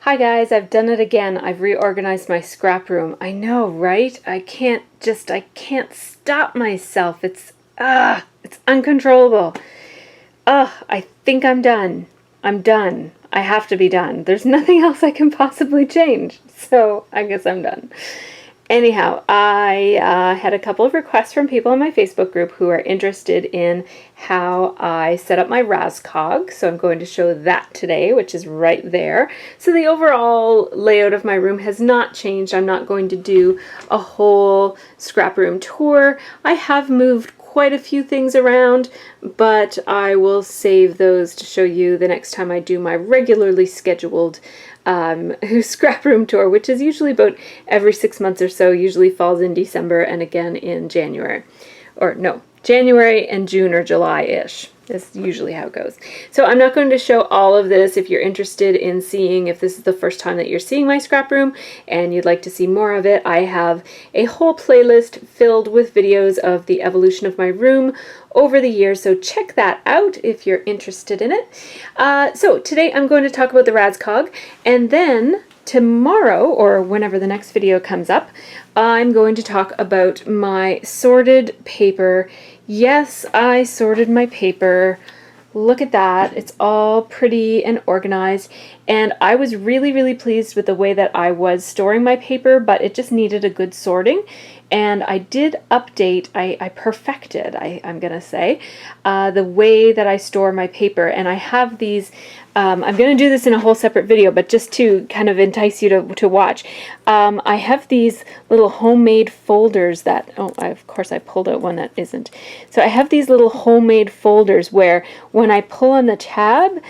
Hi guys, I've done it again. I've reorganized my scrap room. I know, right? I can't stop myself. It's uncontrollable. I think I'm done. I'm done. I have to be done. There's nothing else I can possibly change. So I guess I'm done. Anyhow, I had a couple of requests from people in my Facebook group who are interested in how I set up my Raskog. So I'm going to show that today, which is right there. So the overall layout of my room has not changed. I'm not going to do a whole scrap room tour. I have moved quite a few things around, but I will save those to show you the next time I do my regularly scheduled scrap room tour, which is usually about every 6 months or so, usually falls in December and again in January. Or no, January and June or July-ish. That's usually how it goes. So I'm not going to show all of this. If you're interested in seeing, if this is the first time that you're seeing my scrap room and you'd like to see more of it, I have a whole playlist filled with videos of the evolution of my room over the years, so check that out if you're interested in it. So today I'm going to talk about the Raskog, and then tomorrow, or whenever the next video comes up, I'm going to talk about my sorted paper. Yes, I sorted my paper. Look at that. It's all pretty and organized. And I was really pleased with the way that I was storing my paper, but it just needed a good sorting. And I did update, I perfected, I'm going to say, the way that I store my paper. And I have these, I'm going to do this in a whole separate video, but just to kind of entice you to watch. I have these little homemade folders that, of course I pulled out one that isn't. So I have these little homemade folders where when I pull on the tab,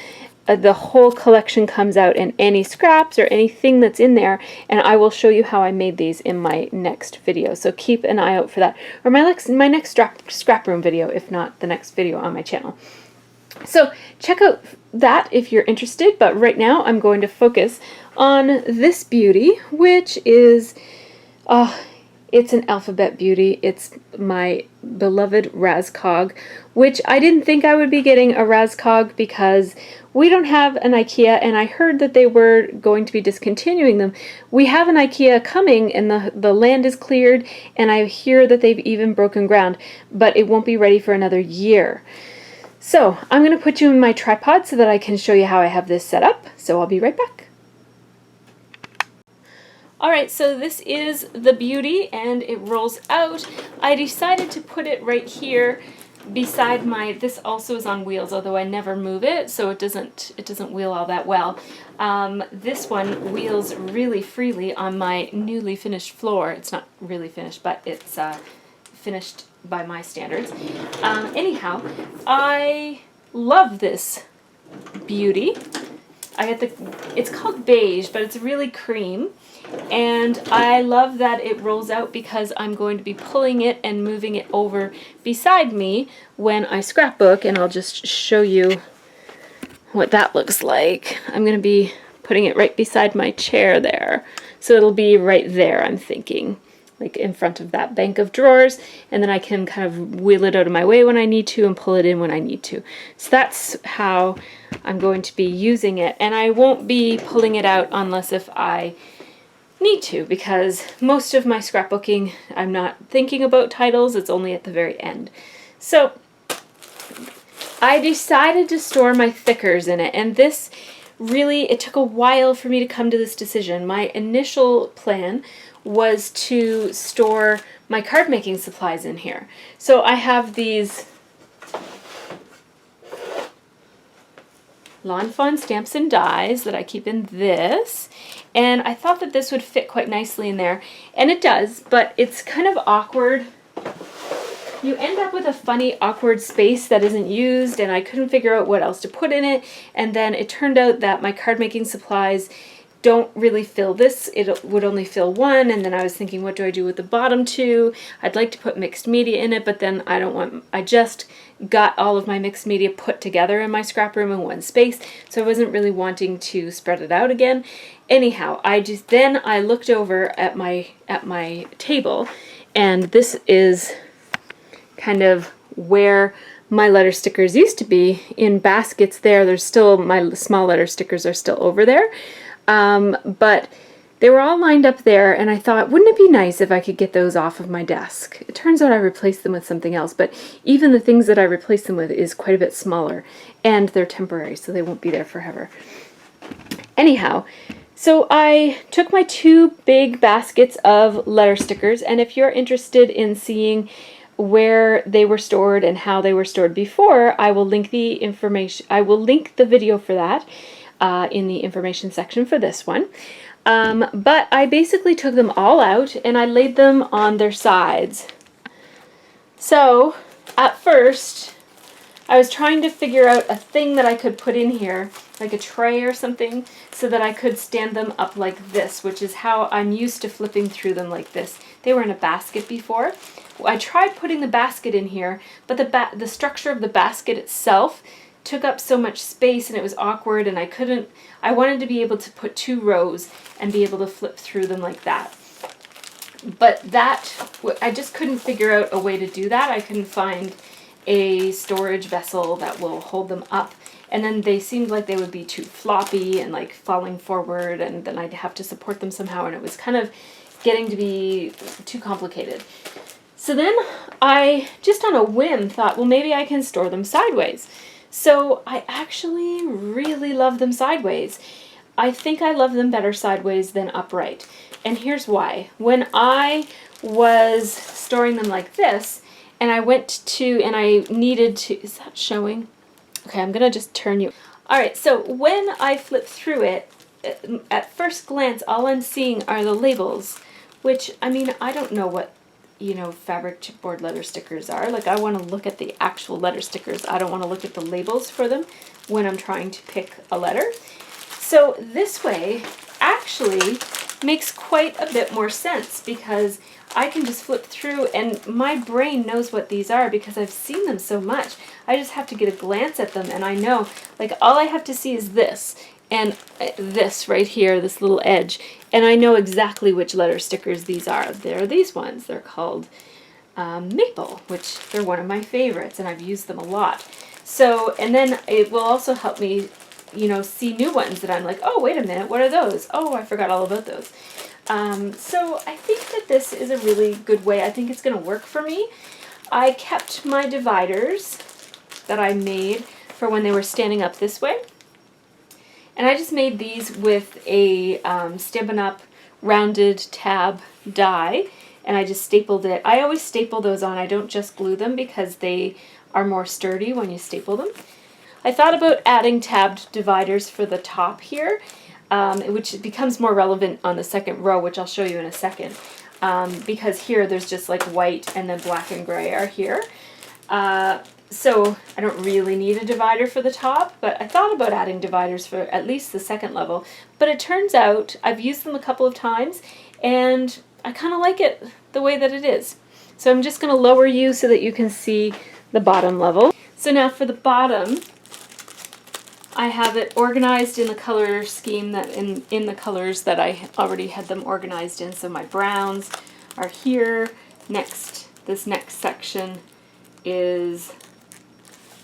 the whole collection comes out, and any scraps or anything that's in there, and I will show you how I made these in my next video. So keep an eye out for that, or my next scrap room video, if not the next video on my channel. So check out that if you're interested, but right now I'm going to focus on this beauty, which is, it's an alphabet beauty. It's my beloved Raskog, which I didn't think I would be getting a Raskog because we don't have an IKEA, and I heard that they were going to be discontinuing them. We have an IKEA coming, and the land is cleared, and I hear that they've even broken ground, but it won't be ready for another year. So I'm going to put you in my tripod so that I can show you how I have this set up. So I'll be right back. Alright, so this is the beauty, and it rolls out. I decided to put it right here beside this also is on wheels, although I never move it, so it doesn't wheel all that well. This one wheels really freely on my newly finished floor. It's not really finished, but it's finished by my standards. Anyhow, I love this beauty. It's called beige, but it's really cream. And I love that it rolls out because I'm going to be pulling it and moving it over beside me when I scrapbook, and I'll just show you what that looks like. I'm going to be putting it right beside my chair there. So it'll be right there, I'm thinking, like in front of that bank of drawers, and then I can kind of wheel it out of my way when I need to and pull it in when I need to. So that's how I'm going to be using it, and I won't be pulling it out unless if I need to, because most of my scrapbooking I'm not thinking about titles, it's only at the very end. So I decided to store my thickers in it, and this really, it took a while for me to come to this decision. My initial plan was to store my card making supplies in here. So I have these Lawn Fawn stamps and dies that I keep in this, and I thought that this would fit quite nicely in there, and it does, but it's kind of awkward. You end up with a funny, awkward space that isn't used, and I couldn't figure out what else to put in it, and then it turned out that my card making supplies don't really fill this. It would only fill one, and then I was thinking, what do I do with the bottom two? I'd like to put mixed media in it, but then I just got all of my mixed media put together in my scrap room in one space, so I wasn't really wanting to spread it out again. Anyhow, then I looked over at my table, and this is kind of where my letter stickers used to be in baskets there. There's still, my small letter stickers are still over there. But they were all lined up there, and I thought, wouldn't it be nice if I could get those off of my desk? It turns out I replaced them with something else, but even the things that I replaced them with is quite a bit smaller, and they're temporary, so they won't be there forever. Anyhow, so I took my 2 big baskets of letter stickers, and if you're interested in seeing where they were stored and how they were stored before, I will link the information. I will link the video for that in the information section for this one. But I basically took them all out and I laid them on their sides. So at first, I was trying to figure out a thing that I could put in here, like a tray or something, so that I could stand them up like this, which is how I'm used to flipping through them like this. They were in a basket before. I tried putting the basket in here, but the structure of the basket itself took up so much space and it was awkward, and I wanted to be able to put 2 rows and be able to flip through them like that. But I just couldn't figure out a way to do that. I couldn't find a storage vessel that will hold them up, and then they seemed like they would be too floppy and like falling forward, and then I'd have to support them somehow, and it was kind of getting to be too complicated. So then I just on a whim thought, well, maybe I can store them sideways. So I actually really love them sideways. I think I love them better sideways than upright. And here's why. When I was storing them like this, and I needed to, is that showing? Okay, I'm gonna just turn you. All right, so when I flip through it, at first glance, all I'm seeing are the labels, which, I mean, I don't know what, fabric chipboard letter stickers are. Like, I want to look at the actual letter stickers. I don't want to look at the labels for them when I'm trying to pick a letter. So this way actually makes quite a bit more sense, because I can just flip through and my brain knows what these are because I've seen them so much. I just have to get a glance at them and I know, like, all I have to see is this and this right here, this little edge, and I know exactly which letter stickers these are. They're these ones. They're called Maple, which they're one of my favorites, and I've used them a lot. So, and then it will also help me, see new ones that I'm like, oh, wait a minute, what are those? Oh, I forgot all about those. So I think that this is a really good way. I think it's going to work for me. I kept my dividers that I made for when they were standing up this way. And I just made these with a Stampin' Up! Rounded tab die, and I just stapled it. I always staple those on. I don't just glue them because they are more sturdy when you staple them. I thought about adding tabbed dividers for the top here, which becomes more relevant on the second row, which I'll show you in a second, because here there's just like white and then black and gray are here. So I don't really need a divider for the top, but I thought about adding dividers for at least the second level. But it turns out I've used them a couple of times and I kind of like it the way that it is. So I'm just going to lower you so that you can see the bottom level. So now for the bottom, I have it organized in the color scheme that in the colors that I already had them organized in. So my browns are here. This next section is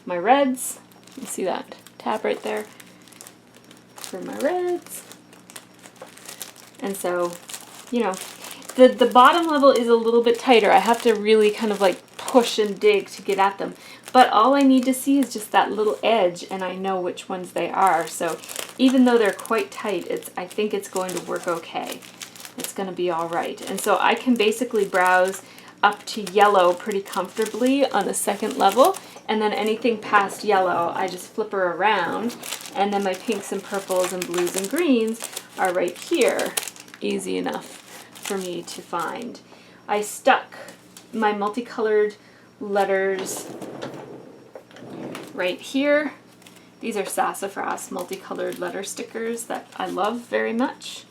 my reds. You see that tab right there for my reds. And so, the bottom level is a little bit tighter. I have to really kind of like push and dig to get at them. But all I need to see is just that little edge, and I know which ones they are. So even though they're quite tight, I think it's going to work okay. It's going to be all right. And so I can basically browse up to yellow pretty comfortably on the second level, and then anything past yellow I just flip her around, and then my pinks and purples and blues and greens are right here. Easy enough for me to find. I stuck my multicolored letters right here. These are Sassafras multicolored letter stickers that I love very much.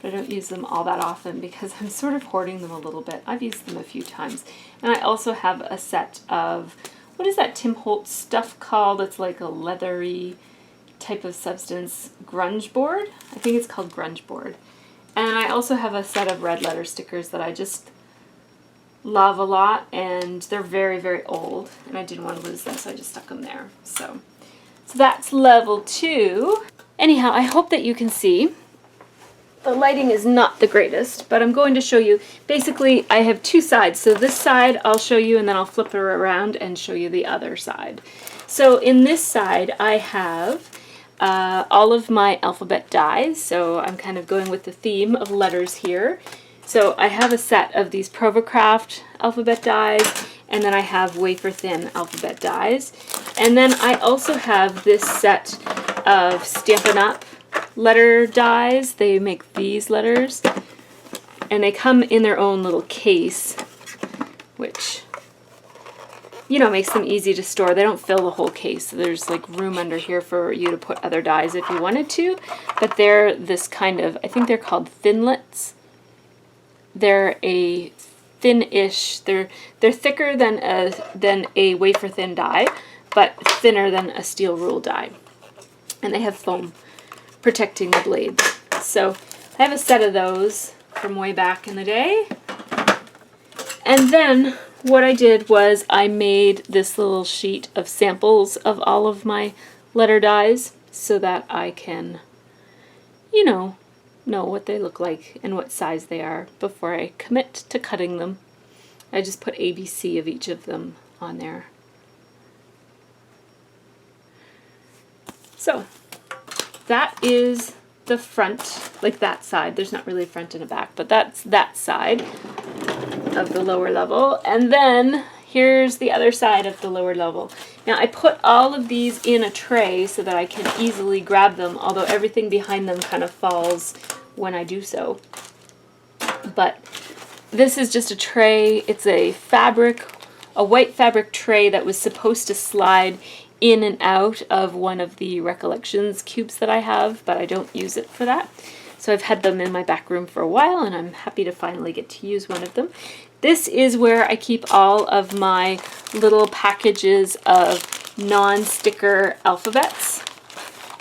I don't use them all that often because I'm sort of hoarding them a little bit. I've used them a few times. And I also have a set of, what is that Tim Holtz stuff called? It's like a leathery type of substance, grunge board. I think it's called grunge board. And I also have a set of red letter stickers that I just love a lot, and they're very, very old, and I didn't want to lose them, so I just stuck them there. So that's level 2. Anyhow, I hope that you can see The lighting is not the greatest, but I'm going to show you. Basically, I have two sides. So this side I'll show you, and then I'll flip it around and show you the other side. So in this side, I have all of my alphabet dies. So I'm kind of going with the theme of letters here. So I have a set of these Provocraft alphabet dies, and then I have wafer thin alphabet dies. And then I also have this set of Stampin' Up! Letter dies. They make these letters, and they come in their own little case, which, you know, makes them easy to store. They don't fill the whole case. So there's like room under here for you to put other dies if you wanted to, but they're this kind of, I think they're called thinlets. They're a thin-ish, they're thicker than a wafer thin die, but thinner than a steel rule die. And they have foam protecting the blades. So I have a set of those from way back in the day. And then what I did was I made this little sheet of samples of all of my letter dies so that I can, you know what they look like and what size they are before I commit to cutting them. I just put ABC of each of them on there. So that is the front, like that side. There's not really a front and a back, but that's that side of the lower level. And then here's the other side of the lower level. Now I put all of these in a tray so that I can easily grab them, although everything behind them kind of falls when I do so. But this is just a tray. It's a white fabric tray that was supposed to slide in and out of one of the Recollections cubes that I have, but I don't use it for that. So I've had them in my back room for a while, and I'm happy to finally get to use one of them. This is where I keep all of my little packages of non-sticker alphabets.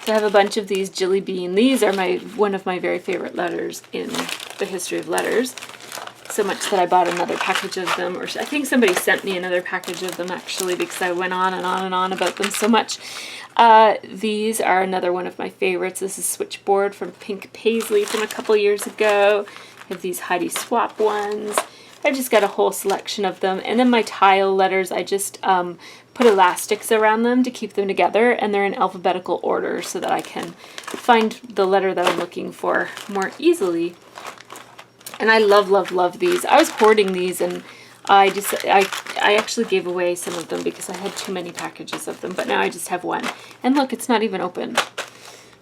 So I have a bunch of these Jilly Bean. These are one of my very favorite letters in the history of letters. So much that I bought another package of them, or I think somebody sent me another package of them actually, because I went on and on and on about them so much. These are another one of my favorites. This is Switchboard from Pink Paisley from a couple years ago. I have these Heidi Swapp ones. I've just got a whole selection of them. And then my tile letters, I just put elastics around them to keep them together, and they're in alphabetical order so that I can find the letter that I'm looking for more easily. And I love, love, love these. I was hoarding these, and I actually gave away some of them because I had too many packages of them, but now I just have one. And look, it's not even open.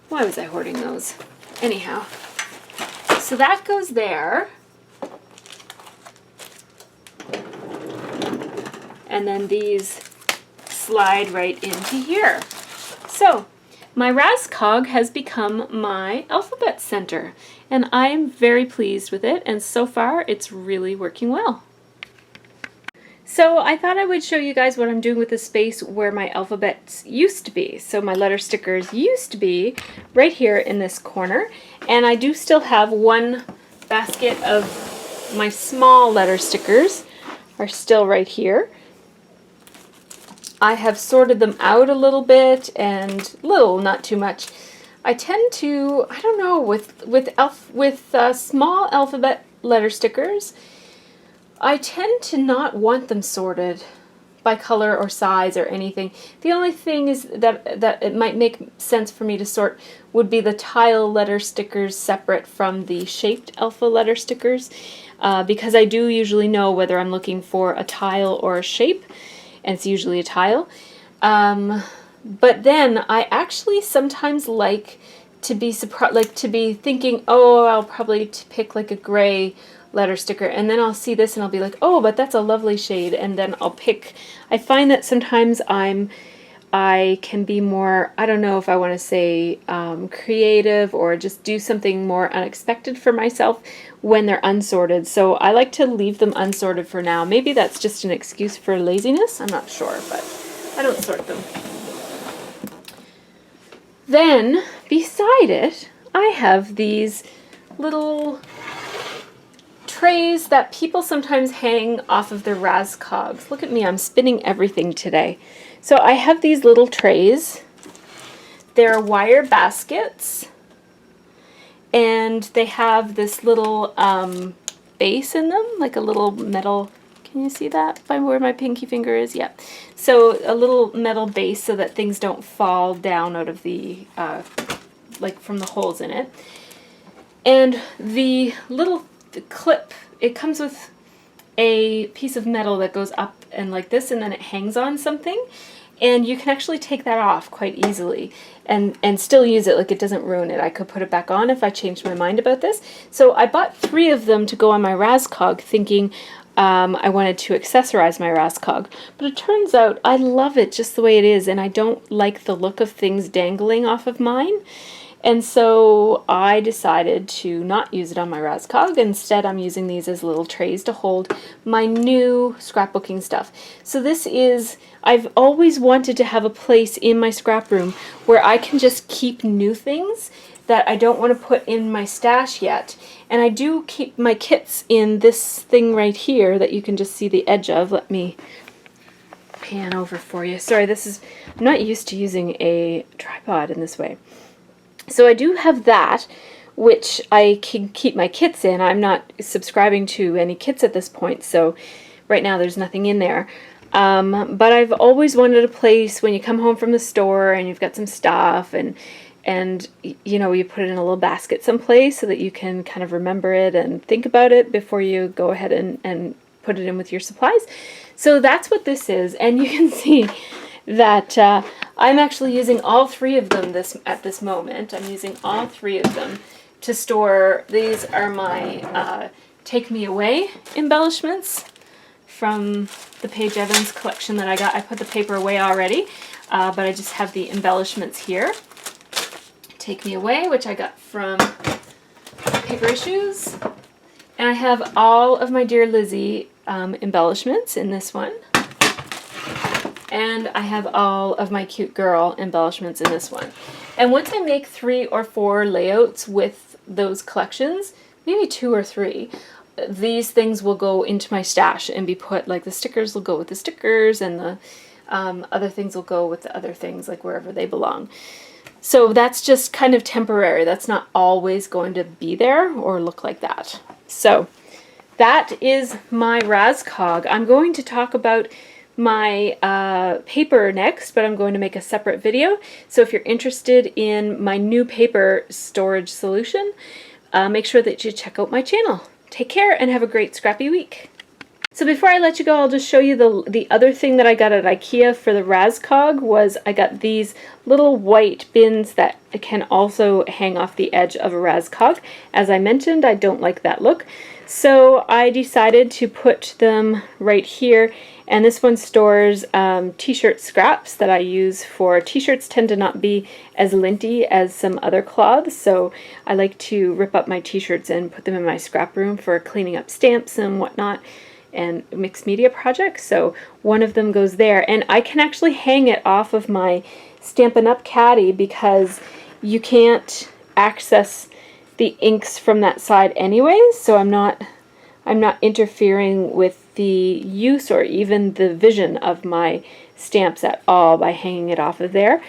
Why was I hoarding those? Anyhow, so that goes there. And then these slide right into here. So my Raskog has become my alphabet center, and I'm very pleased with it, and so far it's really working well. So I thought I would show you guys what I'm doing with the space where my alphabets used to be. So my letter stickers used to be right here in this corner, and I do still have one basket of my small letter stickers are still right here. I have sorted them out a little bit, and not too much. I tend to, I don't know, with small alphabet letter stickers, I tend to not want them sorted by color or size or anything. The only thing is that it might make sense for me to sort would be the tile letter stickers separate from the shaped alpha letter stickers, because I do usually know whether I'm looking for a tile or a shape, and it's usually a tile. But then I actually sometimes like to be thinking, oh, I'll probably pick like a gray letter sticker, and then I'll see this and I'll be like, oh, but that's a lovely shade, and then I'll pick. I find that sometimes I can be more, I don't know if I want to say creative, or just do something more unexpected for myself when they're unsorted. So I like to leave them unsorted for now. Maybe that's just an excuse for laziness. I'm not sure, but I don't sort them. Then beside it, I have these little trays that people sometimes hang off of their Raskogs. Look at me, I'm spinning everything today. So I have these little trays. They're wire baskets, and they have this little base in them, like a little metal. Can you see that by where my pinky finger is? Yeah. So a little metal base so that things don't fall down out of the, like from the holes in it. And the little clip, it comes with a piece of metal that goes up and like this, and then it hangs on something. And you can actually take that off quite easily and still use it, like it doesn't ruin it. I could put it back on if I changed my mind about this. So I bought 3 of them to go on my Raskog, thinking I wanted to accessorize my Raskog. But it turns out I love it just the way it is, and I don't like the look of things dangling off of mine. And so I decided to not use it on my Raskog. Instead, I'm using these as little trays to hold my new scrapbooking stuff. So this is, I've always wanted to have a place in my scrap room where I can just keep new things that I don't want to put in my stash yet. And I do keep my kits in this thing right here that you can just see the edge of. Let me pan over for you. Sorry, I'm not used to using a tripod in this way. So I do have that, which I can keep my kits in. I'm not subscribing to any kits at this point, so right now there's nothing in there. But I've always wanted a place when you come home from the store and you've got some stuff and you know, you put it in a little basket someplace so that you can kind of remember it and think about it before you go ahead and put it in with your supplies. So that's what this is, and you can see that I'm actually using all 3 of them at this moment. I'm using all 3 of them to store. These are my Take Me Away embellishments from the Paige Evans collection that I got. I put the paper away already, but I just have the embellishments here. Take Me Away, which I got from Paper Issues. And I have all of my Dear Lizzie embellishments in this one. And I have all of my Cute Girl embellishments in this one. And once I make 3 or 4 layouts with those collections, maybe 2 or 3, these things will go into my stash and be put, like the stickers will go with the stickers, and the other things will go with the other things, like wherever they belong. So that's just kind of temporary. That's not always going to be there or look like that. So that is my Raskog. I'm going to talk about my paper next, but I'm going to make a separate video. So if you're interested in my new paper storage solution, make sure that you check out my channel. Take care and have a great scrappy week. So before I let you go, I'll just show you the other thing that I got at IKEA for the Raskog. Was I got these little white bins that can also hang off the edge of a Raskog. As I mentioned, I don't like that look. So I decided to put them right here, and this one stores t-shirt scraps that I use for t-shirts. Tend to not be as linty as some other cloths, so I like to rip up my t-shirts and put them in my scrap room for cleaning up stamps and whatnot and mixed media projects. So one of them goes there, and I can actually hang it off of my Stampin' Up! Caddy because you can't access the inks from that side anyways, so I'm not interfering with the use or even the vision of my stamps at all by hanging it off of there.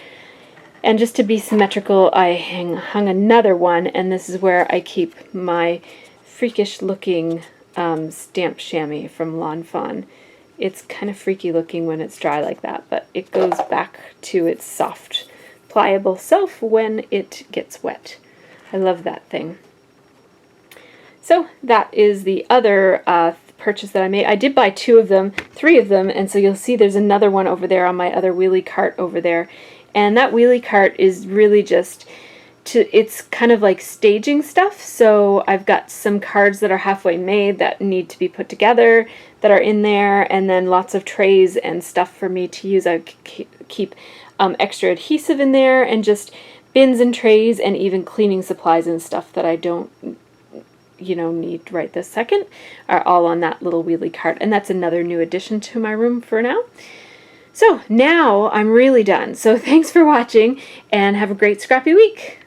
And just to be symmetrical, I hung another one, and this is where I keep my freakish looking stamp chamois from Lawn Fawn. It's kind of freaky looking when it's dry like that, but it goes back to its soft, pliable self when it gets wet. I love that thing. So that is the other purchase that I made. I did buy 3 of them, and so you'll see there's another one over there on my other wheelie cart over there. And that wheelie cart is really just it's kind of like staging stuff. So I've got some cards that are halfway made that need to be put together that are in there, and then lots of trays and stuff for me to use. I keep extra adhesive in there, and just bins and trays and even cleaning supplies and stuff that I don't need right this second are all on that little wheelie cart. And that's another new addition to my room for now. So now I'm really done. So thanks for watching and have a great scrappy week.